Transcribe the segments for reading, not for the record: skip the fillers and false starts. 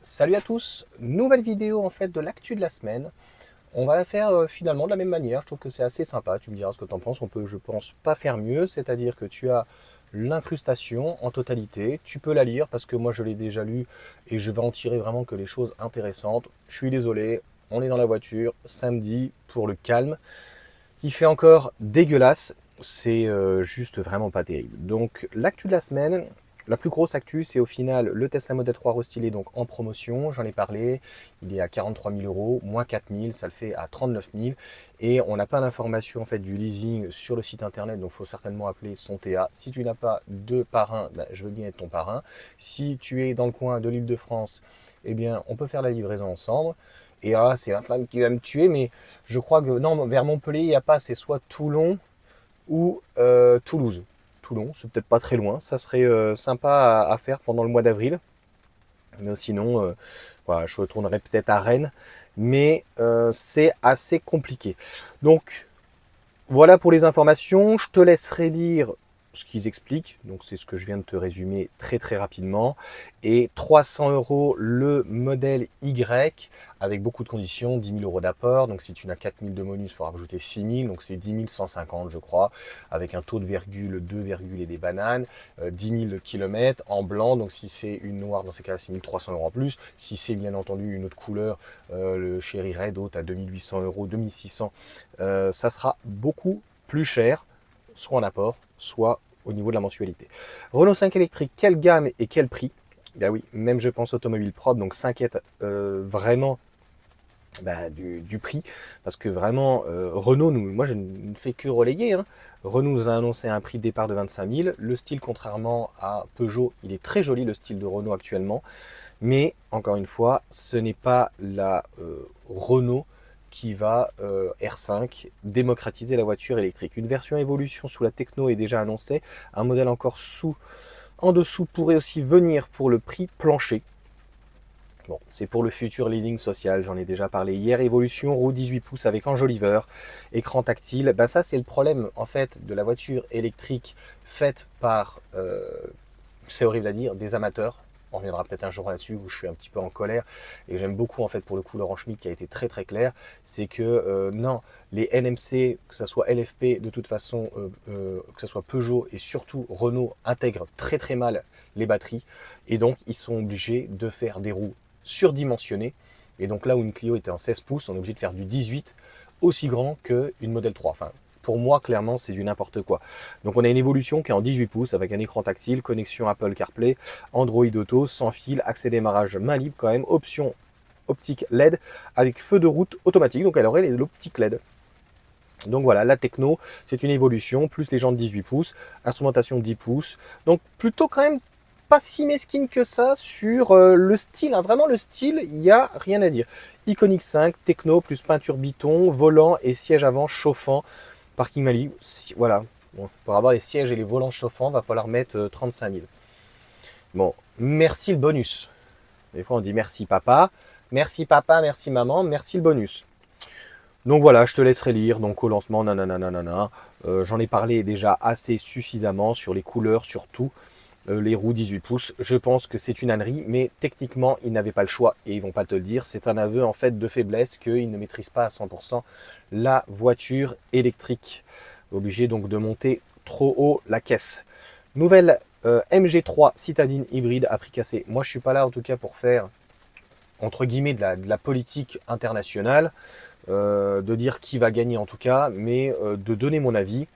Salut à tous, nouvelle vidéo en fait de l'actu de la semaine. On va la faire finalement de la même manière, je trouve que c'est assez sympa, tu me diras ce que tu en penses, on peut je pense pas faire mieux, c'est-à-dire que tu as l'incrustation en totalité, tu peux la lire parce que moi je l'ai déjà lu et je vais en tirer vraiment que les choses intéressantes. Je suis désolé, on est dans la voiture, samedi, pour le calme, il fait encore dégueulasse, c'est juste vraiment pas terrible. Donc l'actu de la semaine, la plus grosse actu, c'est au final le Tesla Model 3 restylé donc en promotion. J'en ai parlé, il est à 43 000 euros, moins 4 000, ça le fait à 39 000. Et on n'a pas l'information en fait du leasing sur le site internet, donc il faut certainement appeler son TA. Si tu n'as pas de parrain, ben, je veux bien être ton parrain. Si tu es dans le coin de l'Île-de-France, eh bien on peut faire la livraison ensemble. Et là, c'est ma femme qui va me tuer, mais je crois que non, vers Montpellier, il n'y a pas, c'est soit Toulon ou Toulouse. Toulon, c'est peut-être pas très loin, ça serait sympa à faire pendant le mois d'avril. Mais sinon, voilà, je retournerai peut-être à Rennes, mais c'est assez compliqué. Donc voilà pour les informations, je te laisserai lire ce qu'ils expliquent, donc c'est ce que je viens de te résumer très très rapidement, et 300 euros le modèle Y, avec beaucoup de conditions, 10 000 euros d'apport, donc si tu n'as 4 000 de bonus, il faudra rajouter 6 000, donc c'est 10 150 je crois, avec un taux de virgule, 2 virgules et des bananes, 10 000 km en blanc, donc si c'est une noire, dans ces cas-là, 6 300 euros en plus, si c'est bien entendu une autre couleur, le Cherry Red Haute à 2 800 euros, 2 600, ça sera beaucoup plus cher, soit en apport, soit au niveau de la mensualité. Renault 5 électrique, quelle gamme et quel prix? Ben oui, même je pense automobile propre, donc s'inquiète vraiment du prix, parce que vraiment, Renault, moi je ne fais que reléguer, hein. Renault nous a annoncé un prix de départ de 25 000. Le style, contrairement à Peugeot, il est très joli, le style de Renault actuellement. Mais encore une fois, ce n'est pas la Renault qui va R5 démocratiser la voiture électrique. Une version évolution sous la techno est déjà annoncée. Un modèle encore en dessous pourrait aussi venir pour le prix plancher. Bon, c'est pour le futur leasing social, j'en ai déjà parlé hier. Évolution, roue 18 pouces avec enjoliveur, écran tactile. Ben ça, c'est le problème en fait de la voiture électrique faite par, c'est horrible à dire, des amateurs. On reviendra peut-être un jour là-dessus où je suis un petit peu en colère et j'aime beaucoup en fait pour le coup Laurent Schmitt qui a été très très clair, c'est que non, les NMC, que ce soit LFP de toute façon, que ce soit Peugeot et surtout Renault intègrent très très mal les batteries et donc ils sont obligés de faire des roues surdimensionnées et donc là où une Clio était en 16 pouces, on est obligé de faire du 18 aussi grand qu'une Model 3. Enfin, pour moi, clairement, c'est du n'importe quoi. Donc on a une évolution qui est en 18 pouces avec un écran tactile, connexion Apple CarPlay, Android Auto, sans fil, accès démarrage main libre quand même, option optique LED avec feu de route automatique, donc elle aurait l'optique LED. Donc voilà, la techno, c'est une évolution, plus les jantes 18 pouces, instrumentation 10 pouces, donc plutôt quand même pas si mesquine que ça sur le style, hein. Vraiment le style, il n'y a rien à dire. Iconic 5, techno, plus peinture biton, volant et siège avant chauffant, parking Mali, voilà. Bon, pour avoir les sièges et les volants chauffants, va falloir mettre 35 000. Bon, merci le bonus. Des fois on dit merci papa, merci maman, merci le bonus. Donc voilà, je te laisserai lire. Donc au lancement, nanana, j'en ai parlé déjà assez suffisamment sur les couleurs, surtout les roues 18 pouces. Je pense que c'est une ânerie, mais techniquement, ils n'avaient pas le choix et ils vont pas te le dire. C'est un aveu en fait de faiblesse qu'ils ne maîtrisent pas à 100% la voiture électrique. Obligé donc de monter trop haut la caisse. Nouvelle MG3 citadine hybride à prix cassé. Moi, je suis pas là en tout cas pour faire entre guillemets de la politique internationale, de dire qui va gagner en tout cas, mais de donner mon avis.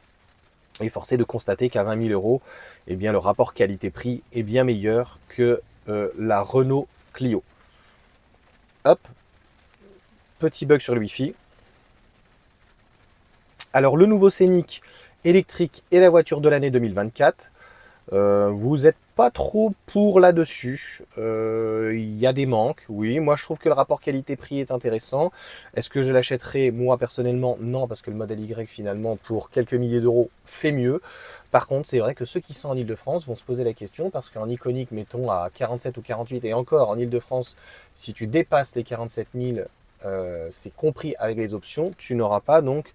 Et forcé de constater qu'à 20 000 euros, eh bien, le rapport qualité-prix est bien meilleur que la Renault Clio. Hop, petit bug sur le Wi-Fi. Alors, le nouveau Scénic électrique et la voiture de l'année 2024. Vous n'êtes pas trop pour là-dessus. Il y a des manques, oui. Moi, je trouve que le rapport qualité-prix est intéressant. Est-ce que je l'achèterai moi personnellement? Non, parce que le modèle Y finalement pour quelques milliers d'euros fait mieux. Par contre, c'est vrai que ceux qui sont en Ile-de-France vont se poser la question parce qu'en iconique, mettons à 47 ou 48 et encore en Ile-de-France, si tu dépasses les 47 000, c'est compris avec les options, tu n'auras pas donc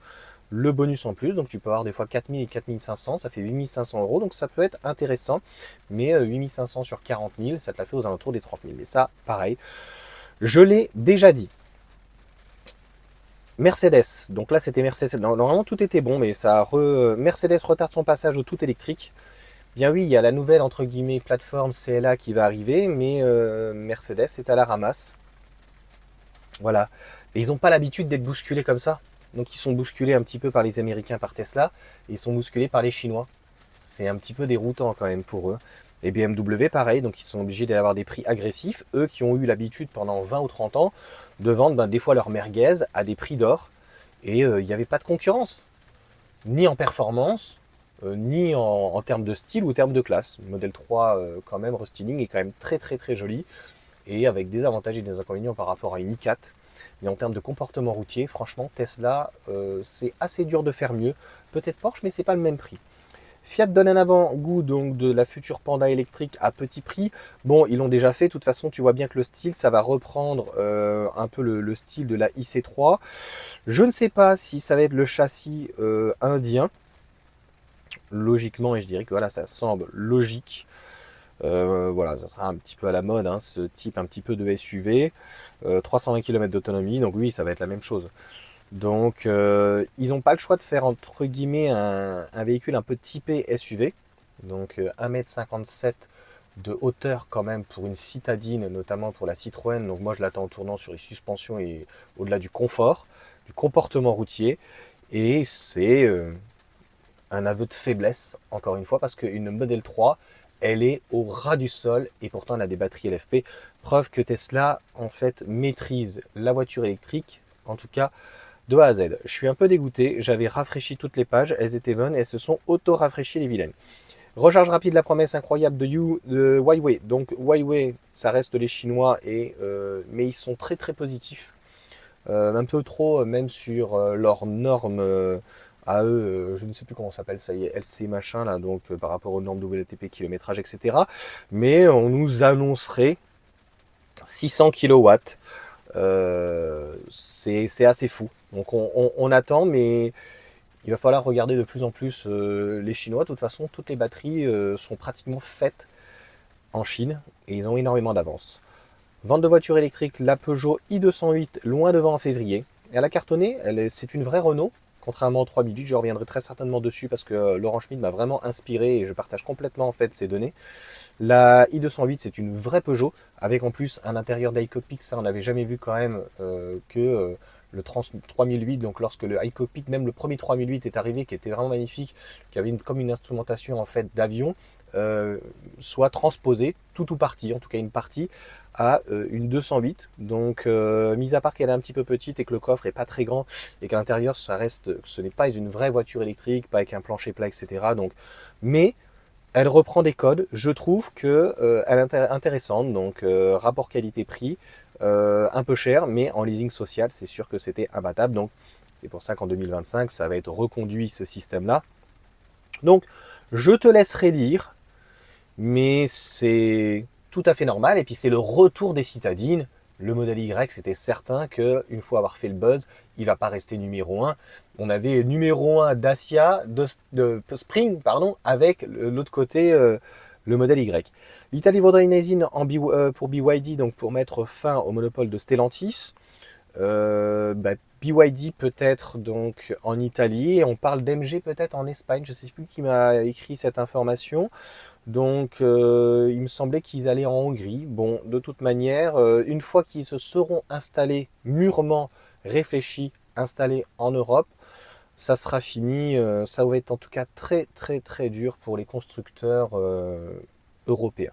le bonus en plus. Donc tu peux avoir des fois 4000 et 4500, ça fait 8500 euros. Donc ça peut être intéressant. Mais 8500 sur 40 000, ça te la fait aux alentours des 30 000. Mais ça, pareil, je l'ai déjà dit. Mercedes, donc là c'était Mercedes, normalement tout était bon, mais Mercedes retarde son passage au tout électrique. Bien oui, il y a la nouvelle entre guillemets plateforme CLA qui va arriver, mais Mercedes est à la ramasse. Voilà. Et ils n'ont pas l'habitude d'être bousculés comme ça. Donc ils sont bousculés un petit peu par les Américains, par Tesla, et ils sont bousculés par les Chinois. C'est un petit peu déroutant quand même pour eux. Et BMW, pareil, donc ils sont obligés d'avoir des prix agressifs. Eux qui ont eu l'habitude pendant 20 ou 30 ans de vendre des fois leur merguez à des prix d'or. Et il n'y avait pas de concurrence, ni en performance, ni en termes de style ou termes de classe. Le modèle 3, quand même, restyling est quand même très très très joli. Et avec des avantages et des inconvénients par rapport à une i4. Mais en termes de comportement routier, franchement, Tesla, c'est assez dur de faire mieux. Peut-être Porsche, mais c'est pas le même prix. Fiat donne un avant-goût donc de la future Panda électrique à petit prix. Bon, ils l'ont déjà fait. De toute façon, tu vois bien que le style, ça va reprendre un peu le style de la IC3. Je ne sais pas si ça va être le châssis indien. Logiquement, et je dirais que voilà, ça semble logique. Voilà, ça sera un petit peu à la mode, hein, ce type un petit peu de SUV. 320 km d'autonomie, donc oui, ça va être la même chose. Donc, ils n'ont pas le choix de faire, entre guillemets, un véhicule un peu typé SUV. Donc, 1,57 m de hauteur quand même pour une citadine, notamment pour la Citroën. Donc, moi, je l'attends en tournant sur les suspensions et au-delà du confort, du comportement routier. Et c'est un aveu de faiblesse, encore une fois, parce qu'une Model 3, elle est au ras du sol et pourtant elle a des batteries LFP. Preuve que Tesla, en fait, maîtrise la voiture électrique, en tout cas de A à Z. Je suis un peu dégoûté, j'avais rafraîchi toutes les pages, elles étaient bonnes, elles se sont auto-rafraîchies les vilaines. Recharge rapide, la promesse incroyable de Huawei. Donc Huawei, ça reste les Chinois, mais ils sont très très positifs. Un peu trop, même sur leurs normes à eux, je ne sais plus comment ça s'appelle, ça y est, LC machin, là, donc par rapport aux normes WLTP, kilométrage, etc. Mais on nous annoncerait 600 kW. C'est assez fou. Donc on attend, mais il va falloir regarder de plus en plus les Chinois. De toute façon, toutes les batteries sont pratiquement faites en Chine et ils ont énormément d'avance. Vente de voitures électriques, la Peugeot i208, loin devant en février. Elle a cartonné, c'est une vraie Renault, contrairement au 3008. Je reviendrai très certainement dessus parce que Laurent Schmitt m'a vraiment inspiré et je partage complètement en fait ces données. La i208, c'est une vraie Peugeot, avec en plus un intérieur d'iCockpit. Ça, on n'avait jamais vu quand même que le 3008, donc lorsque le iCockpit, même le premier 3008 est arrivé, qui était vraiment magnifique, qui avait comme une instrumentation en fait d'avion, soit transposé, tout ou partie, en tout cas une partie, à une 208. Donc, mis à part qu'elle est un petit peu petite et que le coffre est pas très grand et qu'à l'intérieur, ce n'est pas une vraie voiture électrique, pas avec un plancher plat, etc. Donc, mais elle reprend des codes, je trouve que elle est intéressante, donc rapport qualité-prix, un peu cher, mais en leasing social, c'est sûr que c'était imbattable. Donc c'est pour ça qu'en 2025, ça va être reconduit ce système-là. Donc je te laisserai lire, mais c'est tout à fait normal. Et puis c'est le retour des citadines. Le modèle Y, c'était certain qu'une fois avoir fait le buzz, il ne va pas rester numéro 1. On avait numéro 1 Dacia, de Spring, pardon, avec l'autre côté le modèle Y. L'Italie vaudrait une usine pour BYD, donc pour mettre fin au monopole de Stellantis. BYD peut-être donc en Italie, et on parle d'MG peut-être en Espagne, je ne sais plus qui m'a écrit cette information. Donc il me semblait qu'ils allaient en Hongrie. Bon, de toute manière, une fois qu'ils se seront installés, mûrement réfléchis, installés en Europe, ça sera fini. Ça va être en tout cas très très très dur pour les constructeurs européens.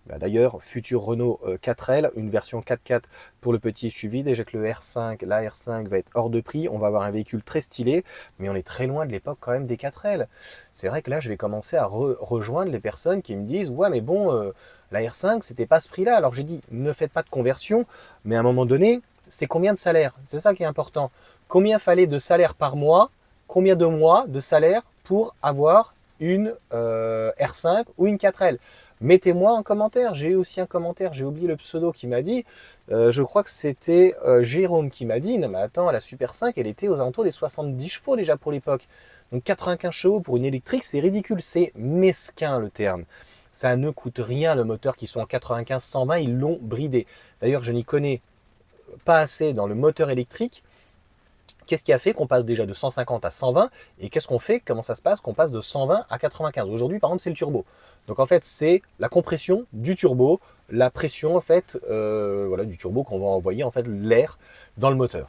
D'ailleurs, futur Renault 4L, une version 4x4 pour le petit SUV. Déjà que la R5 va être hors de prix. On va avoir un véhicule très stylé, mais on est très loin de l'époque quand même des 4L. C'est vrai que là, je vais commencer à rejoindre les personnes qui me disent « Ouais, mais bon, la R5, c'était pas ce prix-là. » Alors j'ai dit « Ne faites pas de conversion, mais à un moment donné, c'est combien de salaire? C'est ça qui est important. Combien fallait de salaire par mois? Combien de mois de salaire pour avoir une R5 ou une 4L? Mettez-moi en commentaire. J'ai eu aussi un commentaire, j'ai oublié le pseudo qui m'a dit, je crois que c'était Jérôme qui m'a dit, non mais attends, la Super 5, elle était aux alentours des 70 chevaux déjà pour l'époque. Donc 95 chevaux pour une électrique, c'est ridicule, c'est mesquin le terme. Ça ne coûte rien le moteur qui sont en 95-120, ils l'ont bridé. D'ailleurs, je n'y connais pas assez dans le moteur électrique. Qu'est-ce qui a fait qu'on passe déjà de 150 à 120 et qu'est-ce qu'on fait, comment ça se passe qu'on passe de 120 à 95? Aujourd'hui, par exemple, c'est le turbo. Donc en fait, c'est la compression du turbo, la pression en fait, voilà, du turbo qu'on va envoyer en fait l'air dans le moteur.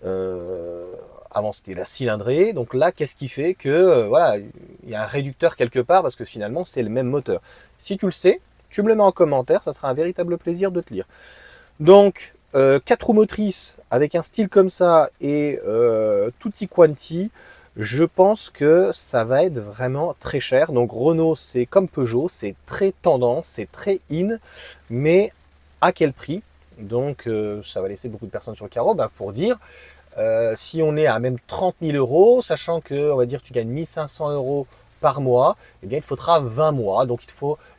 Euh, Avant c'était la cylindrée, donc là qu'est-ce qui fait que voilà, il y a un réducteur quelque part parce que finalement c'est le même moteur. Si tu le sais, tu me le mets en commentaire, ça sera un véritable plaisir de te lire. Donc 4 roues motrices avec un style comme ça et tutti quanti, je pense que ça va être vraiment très cher. Donc Renault, c'est comme Peugeot, c'est très tendance, c'est très in, mais à quel prix? Donc ça va laisser beaucoup de personnes sur le carreau pour dire si on est à même 30 000 euros, sachant que on va dire tu gagnes 1500 euros par mois, eh bien il te faudra 20 mois. Donc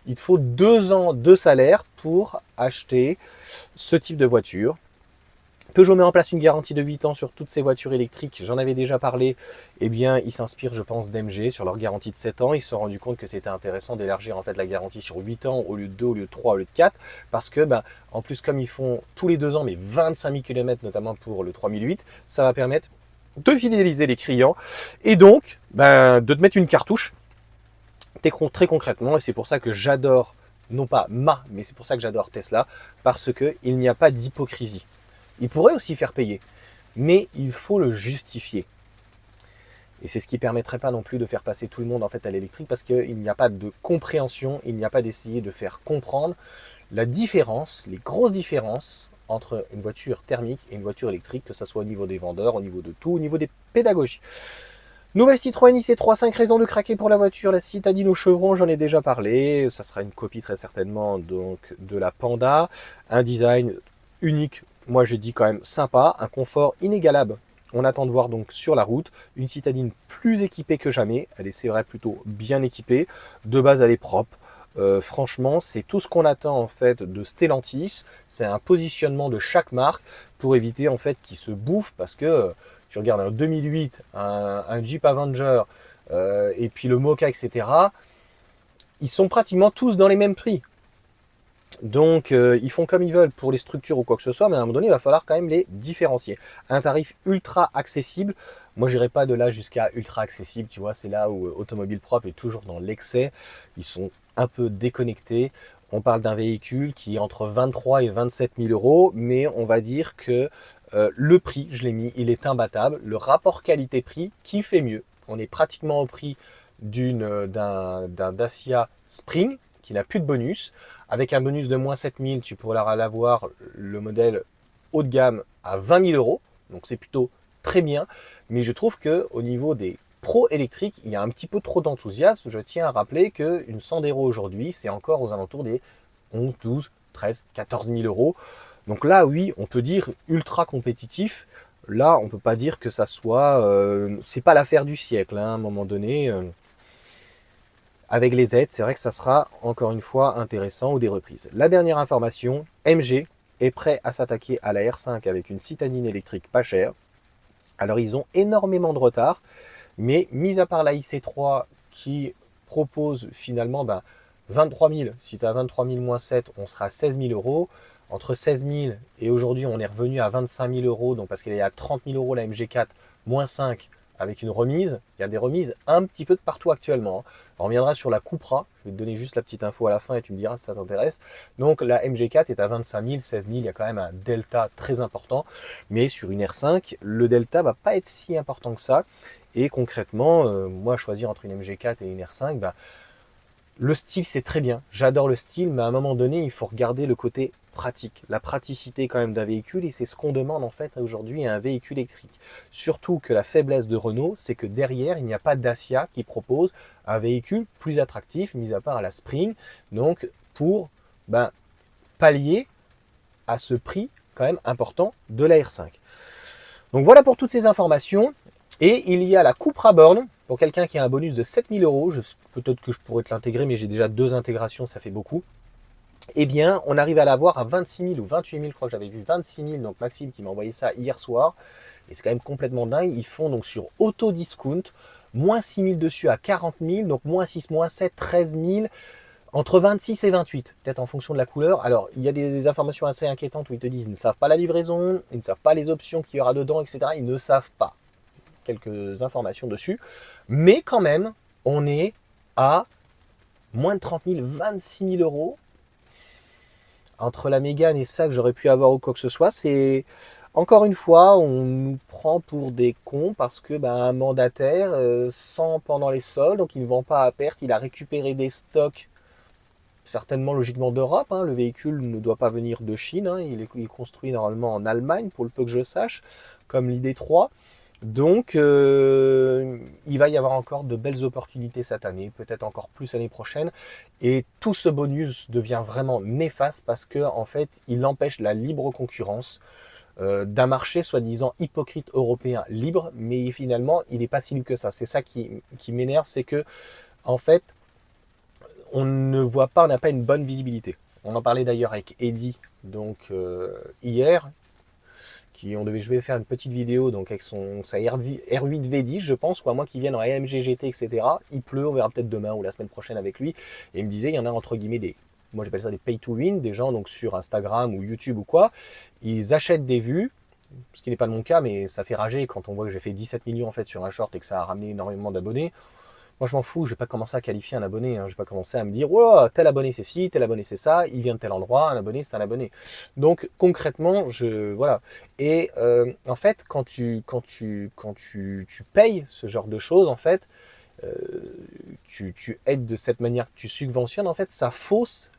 il te faut 2 ans de salaire pour acheter ce type de voiture. Peugeot met en place une garantie de 8 ans sur toutes ces voitures électriques. J'en avais déjà parlé. Eh bien, ils s'inspirent, je pense, d'MG sur leur garantie de 7 ans. Ils se sont rendus compte que c'était intéressant d'élargir en fait la garantie sur 8 ans au lieu de 2, au lieu de 3, au lieu de 4. Parce que, en plus, comme ils font tous les 2 ans, mais 25 000 km, notamment pour le 3008, ça va permettre de fidéliser les clients et donc de te mettre une cartouche très concrètement. Et c'est pour ça que j'adore, non pas mais c'est pour ça que j'adore Tesla, parce qu'il n'y a pas d'hypocrisie. Il pourrait aussi faire payer, mais il faut le justifier. Et c'est ce qui ne permettrait pas non plus de faire passer tout le monde en fait à l'électrique parce qu'il n'y a pas de compréhension, il n'y a pas d'essayer de faire comprendre la différence, les grosses différences entre une voiture thermique et une voiture électrique, que ce soit au niveau des vendeurs, au niveau de tout, au niveau des pédagogies. Nouvelle Citroën IC3, 5 raisons de craquer pour la voiture, la citadine au chevron, j'en ai déjà parlé, ça sera une copie très certainement donc de la Panda, un design unique, moi je dis quand même sympa, un confort inégalable. On attend de voir donc sur la route une citadine plus équipée que jamais, elle est c'est vrai plutôt bien équipée, de base elle est propre. Franchement, c'est tout ce qu'on attend en fait de Stellantis, c'est un positionnement de chaque marque pour éviter en fait qu'ils se bouffent parce que tu regardes un 2008, un Jeep Avenger et puis le Mocha, etc. Ils sont pratiquement tous dans les mêmes prix. Donc ils font comme ils veulent pour les structures ou quoi que ce soit, mais à un moment donné, il va falloir quand même les différencier. Un tarif ultra accessible, moi j'irai pas de là jusqu'à ultra accessible, tu vois, c'est là où Automobile Propre est toujours dans l'excès, ils sont un peu déconnectés. On parle d'un véhicule qui est entre 23 et 27 000 euros, mais on va dire que le prix, je l'ai mis, il est imbattable. Le rapport qualité-prix, qui fait mieux? On est pratiquement au prix d'un Dacia Spring, qui n'a plus de bonus. Avec un bonus de moins 7 000, tu pourras l'avoir le modèle haut de gamme à 20 000 euros. Donc c'est plutôt très bien. Mais je trouve qu'au niveau des pros électriques, il y a un petit peu trop d'enthousiasme. Je tiens à rappeler qu'une Sandero aujourd'hui, c'est encore aux alentours des 11, 12, 13, 14 000 euros. Donc là, oui, on peut dire ultra compétitif. Là, on ne peut pas dire que ça soit... c'est pas l'affaire du siècle, hein, à un moment donné. Avec les aides, c'est vrai que ça sera encore une fois intéressant ou des reprises. La dernière information, MG est prêt à s'attaquer à la R5 avec une citadine électrique pas chère. Alors ils ont énormément de retard, mais mis à part la IC3 qui propose finalement 23 000, si tu as 23 000 moins 7, on sera à 16 000 euros. Entre 16 000 et aujourd'hui on est revenu à 25 000 euros, donc parce qu'il y a 30 000 euros la MG4 moins 5 avec une remise. Il y a des remises un petit peu de partout actuellement. On reviendra sur la Cupra, je vais te donner juste la petite info à la fin et tu me diras si ça t'intéresse. Donc la MG4 est à 25 000, 16 000, il y a quand même un delta très important, mais sur une R5, le delta va pas être si important que ça. Et concrètement, moi choisir entre une MG4 et une R5, le style c'est très bien, j'adore le style, mais à un moment donné il faut regarder le côté pratique, la praticité quand même d'un véhicule, et c'est ce qu'on demande en fait aujourd'hui à un véhicule électrique. Surtout que la faiblesse de Renault, c'est que derrière il n'y a pas Dacia qui propose un véhicule plus attractif, mis à part à la Spring, donc pour pallier à ce prix quand même important de la R5. Donc voilà pour toutes ces informations. Et il y a la Cupra Born, pour quelqu'un qui a un bonus de 7000 euros. Peut-être que je pourrais te l'intégrer, mais j'ai déjà 2 intégrations, ça fait beaucoup. Eh bien, on arrive à l'avoir à 26 000 ou 28 000, je crois que j'avais vu 26 000, donc Maxime qui m'a envoyé ça hier soir. Et c'est quand même complètement dingue. Ils font donc sur Auto Discount, moins 6 000 dessus à 40 000, donc moins 6, moins 7, 13 000, entre 26 et 28, peut-être en fonction de la couleur. Alors, il y a des informations assez inquiétantes où ils te disent qu'ils ne savent pas la livraison, ils ne savent pas les options qu'il y aura dedans, etc. Ils ne savent pas. Quelques informations dessus. Mais quand même, on est à moins de 30 000, 26 000 euros. Entre la Mégane et ça que j'aurais pu avoir ou quoi que ce soit, c'est encore une fois, on nous prend pour des cons parce que un mandataire sans pendant les soldes, donc il ne vend pas à perte, il a récupéré des stocks certainement logiquement d'Europe. Le véhicule ne doit pas venir de Chine, il est construit normalement en Allemagne pour le peu que je sache, comme l'ID3. Donc, il va y avoir encore de belles opportunités cette année, peut-être encore plus l'année prochaine. Et tout ce bonus devient vraiment néfaste parce que, en fait, il empêche la libre concurrence d'un marché soi-disant hypocrite européen libre, mais finalement, il n'est pas si libre que ça. C'est ça qui m'énerve, c'est que, en fait, on ne voit pas, on n'a pas une bonne visibilité. On en parlait d'ailleurs avec Eddy, donc hier. Je vais faire une petite vidéo donc avec sa R8 V10, je pense, ou à moins qu'il vienne en AMG GT, etc. Il pleut, on verra peut-être demain ou la semaine prochaine avec lui. Et il me disait, il y en a entre guillemets moi j'appelle ça des pay to win, des gens donc sur Instagram ou YouTube ou quoi, ils achètent des vues, ce qui n'est pas mon cas, mais ça fait rager quand on voit que j'ai fait 17 millions en fait sur un short et que ça a ramené énormément d'abonnés. Moi, je m'en fous, je vais pas commencer à qualifier un abonné. Je vais pas commencer à me dire, oh, tel abonné c'est ci, tel abonné c'est ça, il vient de tel endroit, un abonné c'est un abonné. Donc, concrètement, voilà. Et en fait, quand tu payes ce genre de choses, en fait, euh, tu aides de cette manière que tu subventionnes, en fait, ça fausse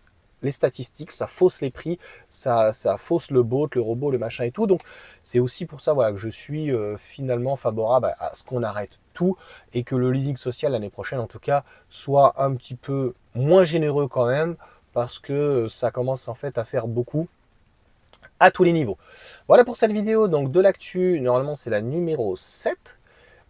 les statistiques, ça fausse les prix, ça fausse le bot, le robot, le machin et tout. Donc c'est aussi pour ça voilà, que je suis finalement favorable à ce qu'on arrête tout et que le leasing social l'année prochaine en tout cas soit un petit peu moins généreux quand même parce que ça commence en fait à faire beaucoup à tous les niveaux. Voilà pour cette vidéo donc de l'actu, normalement c'est la numéro 7.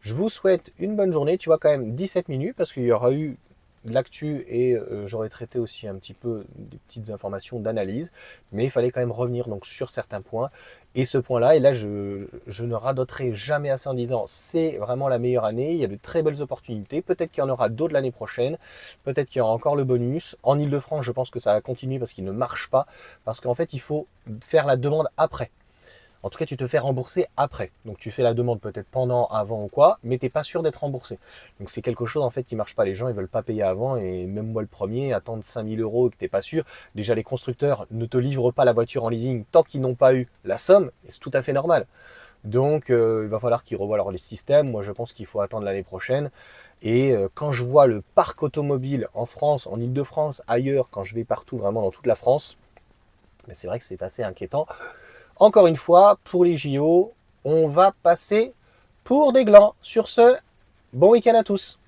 Je vous souhaite une bonne journée. Tu vois quand même 17 minutes parce qu'il y aura eu de l'actu et j'aurais traité aussi un petit peu des petites informations d'analyse. Mais il fallait quand même revenir donc sur certains points. Et ce point-là, et là je ne radoterai jamais assez en disant c'est vraiment la meilleure année. Il y a de très belles opportunités. Peut-être qu'il y en aura d'autres l'année prochaine. Peut-être qu'il y aura encore le bonus. En Ile-de-France, je pense que ça va continuer parce qu'il ne marche pas. Parce qu'en fait, il faut faire la demande après. En tout cas, tu te fais rembourser après. Donc tu fais la demande peut-être pendant, avant ou quoi, mais tu n'es pas sûr d'être remboursé. Donc c'est quelque chose en fait qui marche pas. Les gens ils veulent pas payer avant et même moi le premier, attendre 5000 euros et que tu n'es pas sûr. Déjà les constructeurs ne te livrent pas la voiture en leasing tant qu'ils n'ont pas eu la somme, et c'est tout à fait normal. Donc il va falloir qu'ils revoient les systèmes. Moi je pense qu'il faut attendre l'année prochaine. Et quand je vois le parc automobile en France, en Ile-de-France, ailleurs, quand je vais partout vraiment dans toute la France, ben, c'est vrai que c'est assez inquiétant. Encore une fois, pour les JO, on va passer pour des glands. Sur ce, bon week-end à tous.